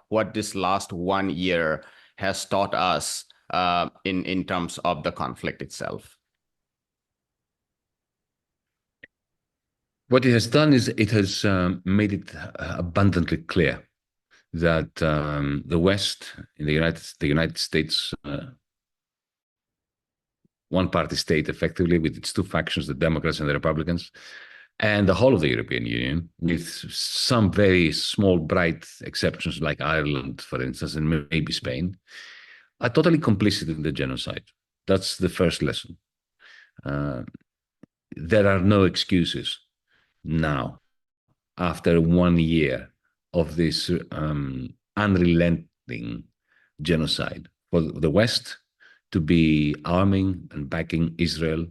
what this last 1 year has taught us in terms of the conflict itself? What it has done is it has made it abundantly clear that the West, in the United States, one-party state, effectively, with its two factions, the Democrats and the Republicans, and the whole of the European Union, with some very small, bright exceptions like Ireland, for instance, and maybe Spain, are totally complicit in the genocide. That's the first lesson. There are no excuses now, after 1 year of this unrelenting genocide, for the West to be arming and backing Israel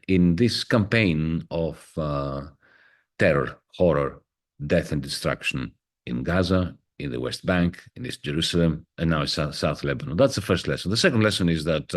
in this campaign of terror, horror, death, and destruction in Gaza, in the West Bank, in East Jerusalem, and now in South Lebanon. That's the first lesson. The second lesson is that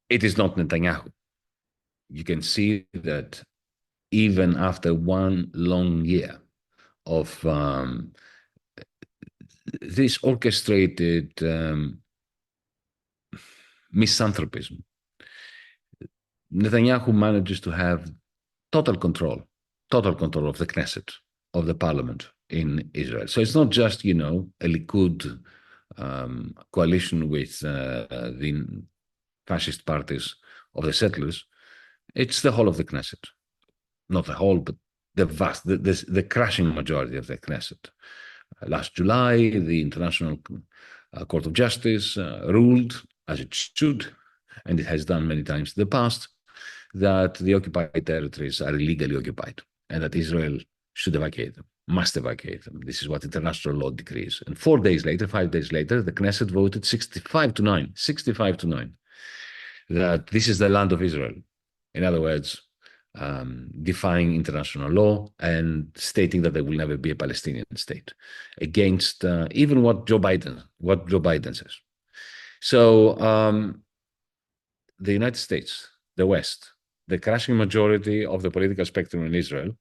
it is not Netanyahu. You can see that even after 1 long year of this orchestrated misanthropism, Netanyahu manages to have total control of the Knesset, of the parliament in Israel. So it's not just, a Likud coalition with the fascist parties of the settlers. It's the whole of the Knesset. Not the whole, but the crushing majority of the Knesset. Last July, the International Court of Justice ruled, as it should, and it has done many times in the past, that the occupied territories are illegally occupied and that Israel should evacuate them, must evacuate them. This is what international law decrees. And 5 days later, the Knesset voted 65-9, that this is the land of Israel. In other words, defying international law and stating that there will never be a Palestinian state, against even what Joe Biden says. So the United States, the West, the crushing majority of the political spectrum in Israel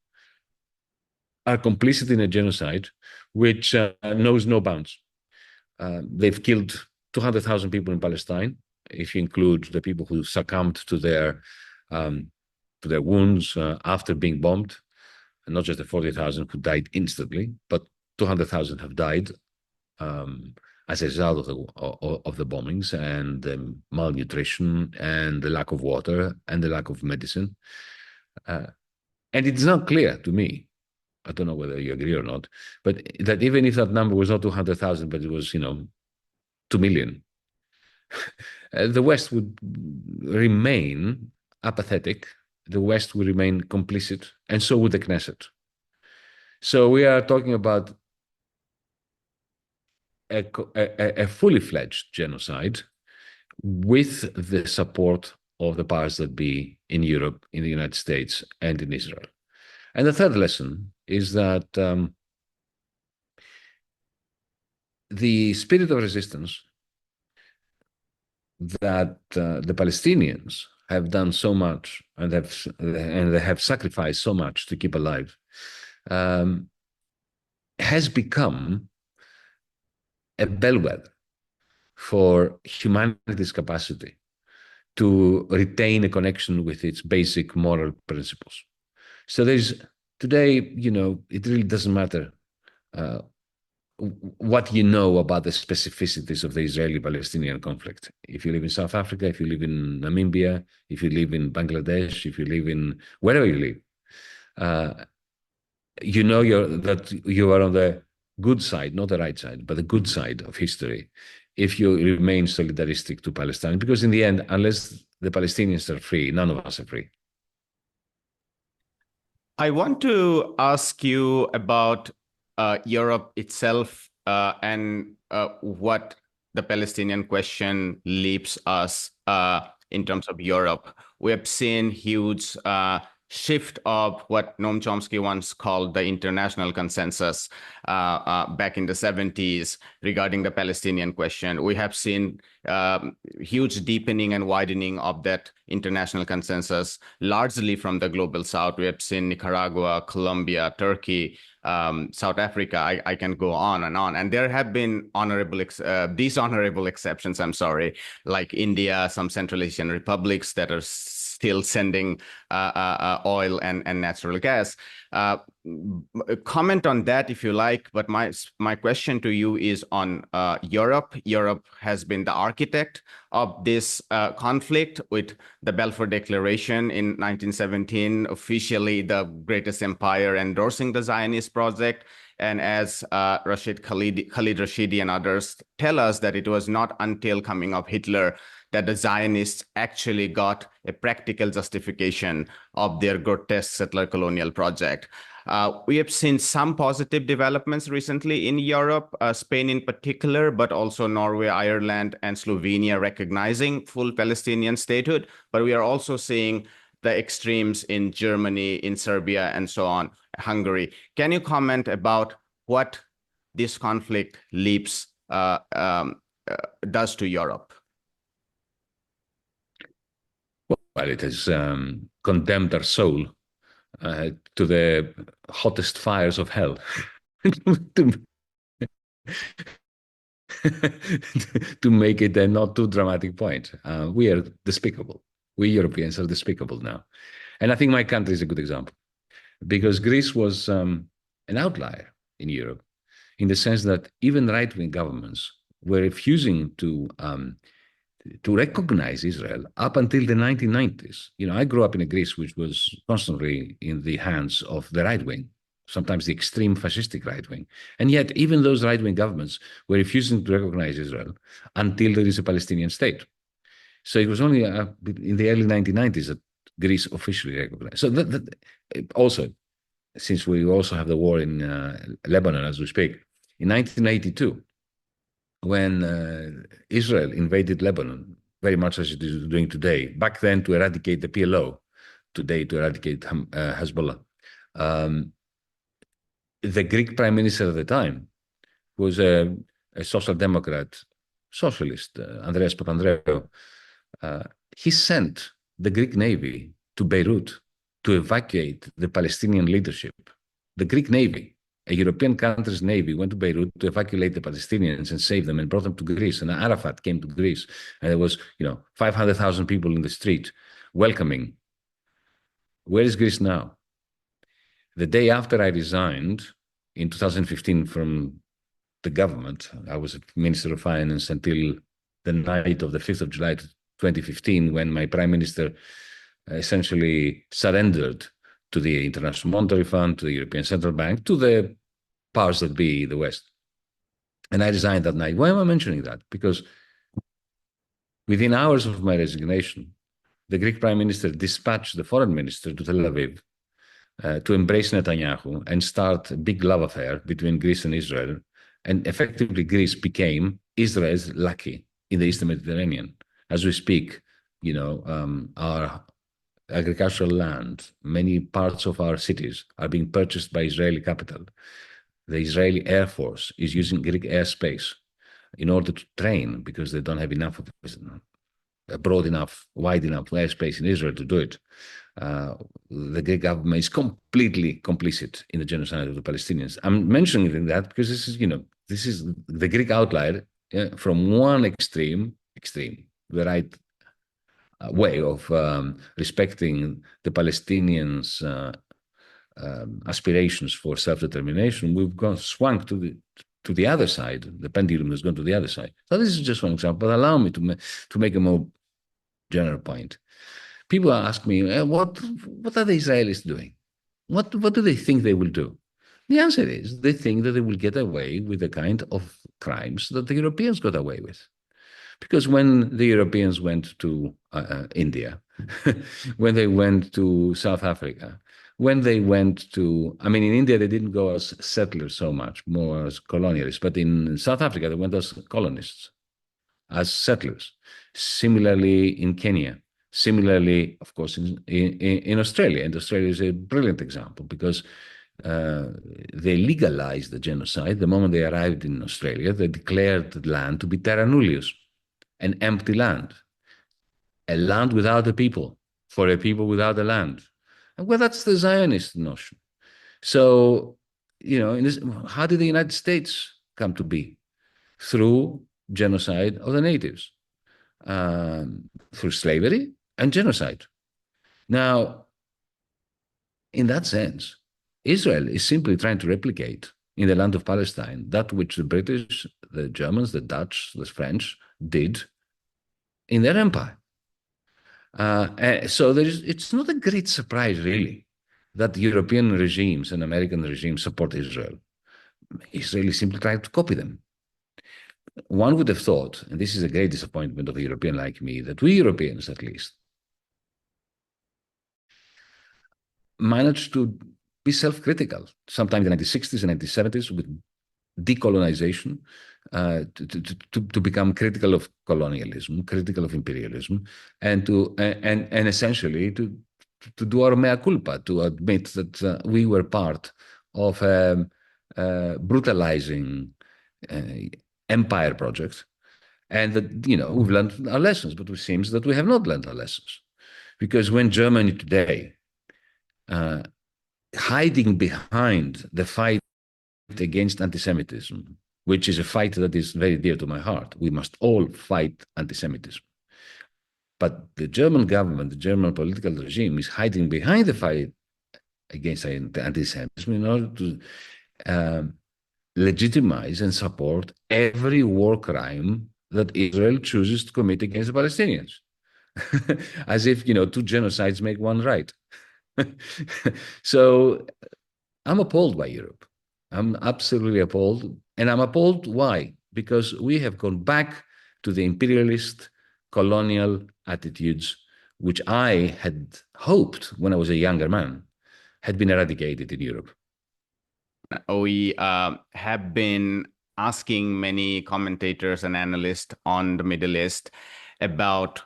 are complicit in a genocide which knows no bounds. They've killed 200,000 people in Palestine, if you include the people who succumbed to their wounds after being bombed, and not just the 40,000 who died instantly, but 200,000 have died as a result of the bombings and the malnutrition and the lack of water and the lack of medicine. And it's not clear to me, I don't know whether you agree or not, but that even if that number was not 200,000, but it was, 2 million, the West would remain apathetic. The West would remain complicit, and so would the Knesset. So we are talking about a fully fledged genocide with the support of the powers that be in Europe, in the United States, and in Israel. And the third lesson is that the spirit of resistance that the Palestinians have done so much and they have sacrificed so much to keep alive has become a bellwether for humanity's capacity to retain a connection with its basic moral principles. So today, it really doesn't matter what you know about the specificities of the Israeli-Palestinian conflict. If you live in South Africa, if you live in Namibia, if you live in Bangladesh, if you live in wherever you live, that you are on the good side, not the right side, but the good side of history, if you remain solidaristic to Palestine. Because in the end, unless the Palestinians are free, none of us are free. I want to ask you about Europe itself and what the Palestinian question leaves us in terms of Europe. We have seen huge shift of what Noam Chomsky once called the international consensus back in the 70s regarding the Palestinian question. We have seen huge deepening and widening of that international consensus, largely from the global south. We have seen Nicaragua, Colombia, Turkey, South Africa. I can go on. And there have been dishonorable exceptions, I'm sorry, like India, some Central Asian republics that are still sending oil and natural gas. Comment on that if you like, but my question to you is on Europe. Europe has been the architect of this conflict with the Balfour Declaration in 1917, officially the greatest empire endorsing the Zionist project. And as Khalid Rashidi and others tell us, that it was not until coming of Hitler that the Zionists actually got a practical justification of their grotesque settler colonial project. We have seen some positive developments recently in Europe, Spain in particular, but also Norway, Ireland, and Slovenia recognizing full Palestinian statehood. But we are also seeing the extremes in Germany, in Serbia, and so on, Hungary. Can you comment about what this conflict leaps does to Europe? Well, it has condemned our soul to the hottest fires of hell. To make it a not too dramatic point. We are despicable. We Europeans are despicable now. And I think my country is a good example, because Greece was an outlier in Europe, in the sense that even right-wing governments were refusing to recognize Israel up until the 1990s. You know, I grew up in a Greece which was constantly in the hands of the right wing, sometimes the extreme fascistic right wing. And yet, even those right wing governments were refusing to recognize Israel until there is a Palestinian state. So it was only in the early 1990s that Greece officially recognized. So also, since we also have the war in Lebanon as we speak, in 1982, when Israel invaded Lebanon, very much as it is doing today, back then to eradicate the PLO, today to eradicate Hezbollah. The Greek prime minister at the time was a social democrat, socialist, Andreas Papandreou. He sent the Greek Navy to Beirut to evacuate the Palestinian leadership. The Greek Navy, a European country's navy, went to Beirut to evacuate the Palestinians and save them and brought them to Greece. And Arafat came to Greece, and there was, 500,000 people in the street welcoming. Where is Greece now? The day after I resigned in 2015 from the government, I was a Minister of Finance until the night of the 5th of July 2015, when my Prime Minister essentially surrendered to the International Monetary Fund, to the European Central Bank, to the powers that be, the West. And I resigned that night. Why am I mentioning that? Because within hours of my resignation, the Greek Prime Minister dispatched the Foreign Minister to Tel Aviv to embrace Netanyahu and start a big love affair between Greece and Israel. And effectively, Greece became Israel's lackey in the Eastern Mediterranean. As we speak, our agricultural land, many parts of our cities are being purchased by Israeli capital. The Israeli Air Force is using Greek airspace in order to train, because they don't have enough of broad enough, wide enough airspace in Israel to do it. The Greek government is completely complicit in the genocide of the Palestinians. I'm mentioning that because this is the Greek outlier from one extreme, the right way of respecting the Palestinians' aspirations for self-determination. We've swung to the other side. The pendulum has gone to the other side. So this is just one example, but allow me to make a more general point. People ask me, what are the Israelis doing? What do they think they will do? The answer is they think that they will get away with the kind of crimes that the Europeans got away with. Because when the Europeans went to India, when they went to South Africa, when they went to, in India, they didn't go as settlers so much, more as colonialists, but in South Africa, they went as colonists, as settlers. Similarly, in Kenya, Similarly, of course, in Australia, and Australia is a brilliant example because they legalized the genocide the moment they arrived in Australia. They declared the land to be terra nullius, an empty land, a land without a people, for a people without a land. And well, that's the Zionist notion. So, how did the United States come to be? Through genocide of the natives, through slavery and genocide. Now, in that sense, Israel is simply trying to replicate in the land of Palestine that which the British, the Germans, the Dutch, the French did in their empire. So it's not a great surprise, really, that European regimes and American regimes support Israel. Israel is simply trying to copy them. One would have thought, and this is a great disappointment of a European like me, that we Europeans, at least, managed to be self-critical, sometime in the 1960s and 1970s, with decolonization, to become critical of colonialism, critical of imperialism, and essentially to do our mea culpa, to admit that we were part of a brutalizing empire project, and that we've learned our lessons, but it seems that we have not learned our lessons, because when Germany today, hiding behind the fight against anti-Semitism, which is a fight that is very dear to my heart. We must all fight anti-Semitism. But the German government, the German political regime is hiding behind the fight against anti-Semitism in order to legitimize and support every war crime that Israel chooses to commit against the Palestinians. As if, two genocides make one right. So I'm appalled by Europe. I'm absolutely appalled. And I'm appalled why? Because we have gone back to the imperialist colonial attitudes, which I had hoped when I was a younger man had been eradicated in Europe. We have been asking many commentators and analysts on the Middle East about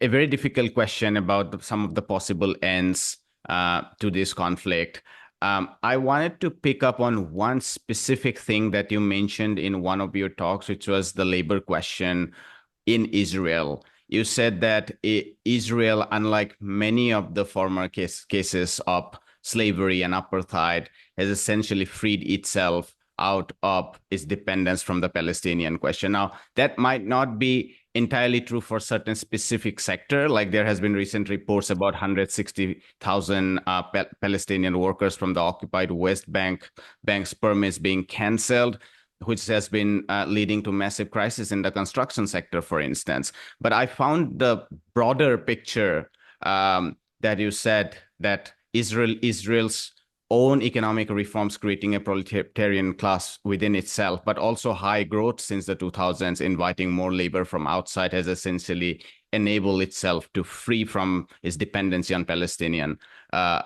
a very difficult question about some of the possible ends to this conflict. I wanted to pick up on one specific thing that you mentioned in one of your talks, which was the labor question in Israel. You said that Israel, unlike many of the former cases of slavery and apartheid, has essentially freed itself out of its dependence from the Palestinian question. Now, that might not be entirely true for certain specific sector. Like there has been recent reports about 160,000 Palestinian workers from the occupied West Bank's permits being canceled, which has been leading to massive crisis in the construction sector, for instance. But I found the broader picture that you said that Israel's own economic reforms creating a proletarian class within itself, but also high growth since the 2000s, inviting more labor from outside, has essentially enabled itself to free from its dependency on Palestinian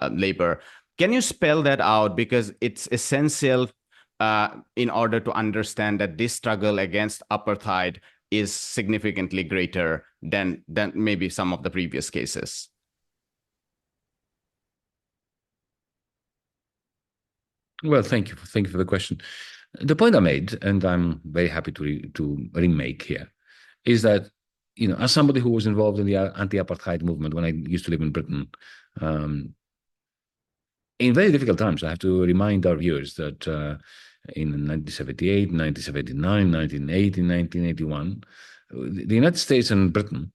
labor. Can you spell that out? Because it's essential in order to understand that this struggle against apartheid is significantly greater than maybe some of the previous cases. Well, thank you for the question. The point I made, and I'm very happy to remake here, is that as somebody who was involved in the anti-apartheid movement when I used to live in Britain, in very difficult times, I have to remind our viewers that in 1978, 1979, 1980, 1981, the United States and Britain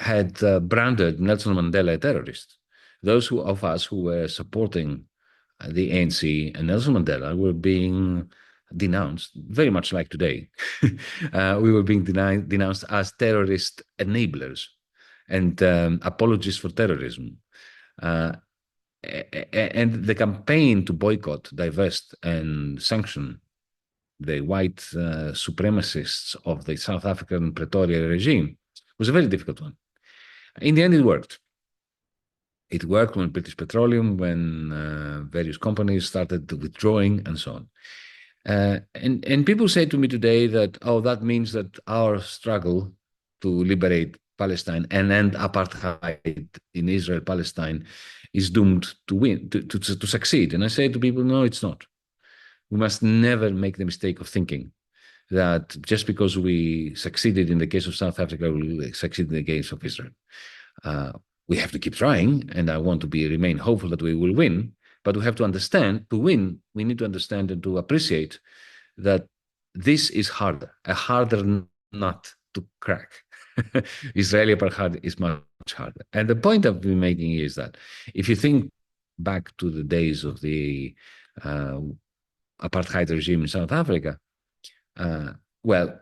had branded Nelson Mandela a terrorist. Those of us who were supporting the ANC and Nelson Mandela were being denounced, very much like today. We were being denounced as terrorist enablers and apologists for terrorism. And the campaign to boycott, divest, and sanction the white supremacists of the South African Pretoria regime was a very difficult one. In the end, it worked. It worked when British Petroleum, when various companies started withdrawing, and so on. And people say to me today that, that means that our struggle to liberate Palestine and end apartheid in Israel, Palestine, is doomed to win, to succeed. And I say to people, no, it's not. We must never make the mistake of thinking that just because we succeeded in the case of South Africa, we'll succeed in the case of Israel. We have to keep trying, and I want to remain hopeful that we will win. But we have to understand, to win, we need to understand and to appreciate that this is harder, a harder nut to crack. Israeli apartheid is much harder. And the point I've been making is that if you think back to the days of the apartheid regime in South Africa, well,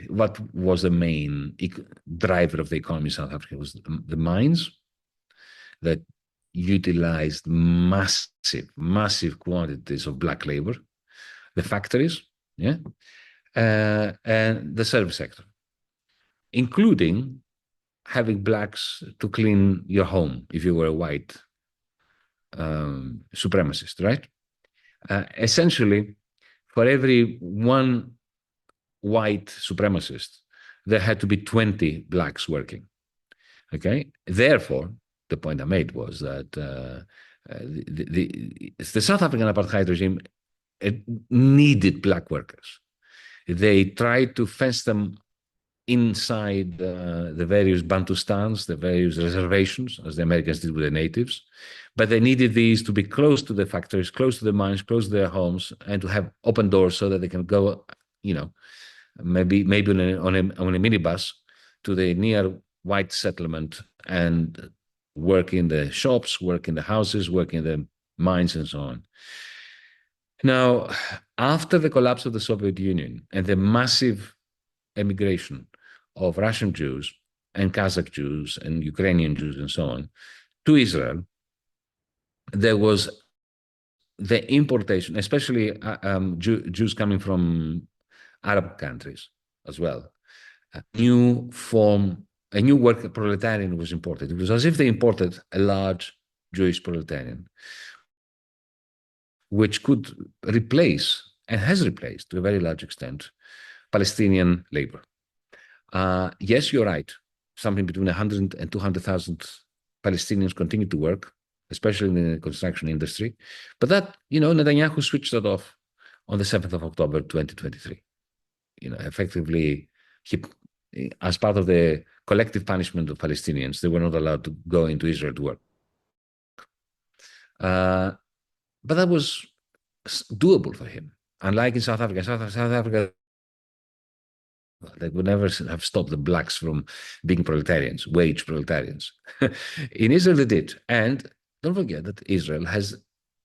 what was the main driver of the economy in South Africa was the mines that utilized massive quantities of black labor, the factories, yeah, and the service sector, including having blacks to clean your home if you were a white supremacist, right? Essentially, for every one white supremacist, there had to be 20 blacks working. Okay, therefore, the point I made was that the South African apartheid regime needed black workers. They tried to fence them inside the various Bantustans, the various reservations, as the Americans did with the natives. But they needed these to be close to the factories, close to the mines, close to their homes, and to have open doors so that they can go, maybe on a minibus to the near white settlement and work in the shops, work in the houses, work in the mines, and so on. Now, after the collapse of the Soviet Union and the massive emigration of Russian Jews and Kazakh Jews and Ukrainian Jews and so on to Israel, there was the importation, especially Jews coming from Arab countries as well. A new worker proletarian was imported. It was as if they imported a large Jewish proletarian, which could replace and has replaced to a very large extent Palestinian labor. Yes, you're right. Something between 100 and 200,000 Palestinians continue to work, especially in the construction industry. But that, Netanyahu switched that off on the 7th of October, 2023. Effectively, as part of the collective punishment of Palestinians, they were not allowed to go into Israel to work. But that was doable for him. Unlike in South Africa. South Africa, they would never have stopped the blacks from being proletarians, wage proletarians. In Israel, they did. And don't forget that Israel has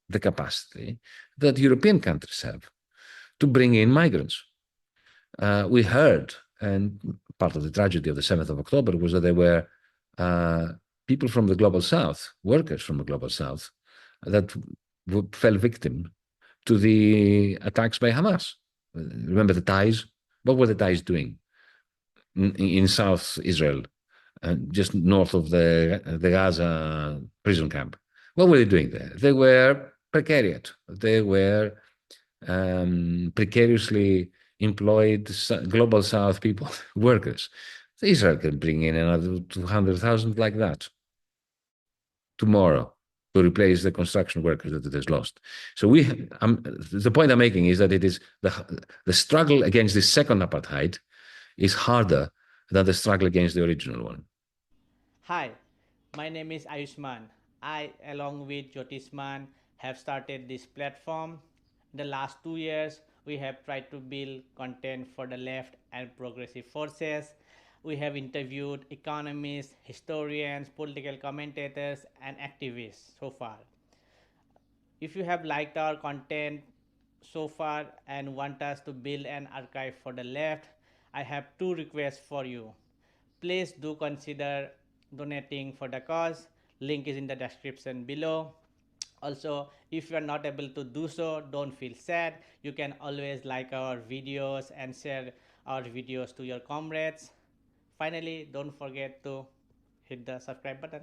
the capacity that European countries have to bring in migrants. We heard, and part of the tragedy of the 7th of October was that there were people from the global south, workers from the global south, that fell victim to the attacks by Hamas. Remember the Thais? What were the Thais doing in South Israel, just north of the Gaza prison camp? What were they doing there? They were precariat. They were precariously employed global south people, workers. Israel can bring in another 200,000 like that tomorrow to replace the construction workers that it has lost. So the point I'm making is that it is the struggle against the second apartheid is harder than the struggle against the original one. Hi, my name is Ayushman. I, along with Jyotisman, have started this platform. In the last 2 years, we have tried to build content for the left and progressive forces. We have interviewed economists, historians, political commentators, and activists so far. If you have liked our content so far and want us to build an archive for the left, I have 2 requests for you. Please do consider donating for the cause. Link is in the description below. Also, if you are not able to do so, don't feel sad. You can always like our videos and share our videos to your comrades. Finally, don't forget to hit the subscribe button.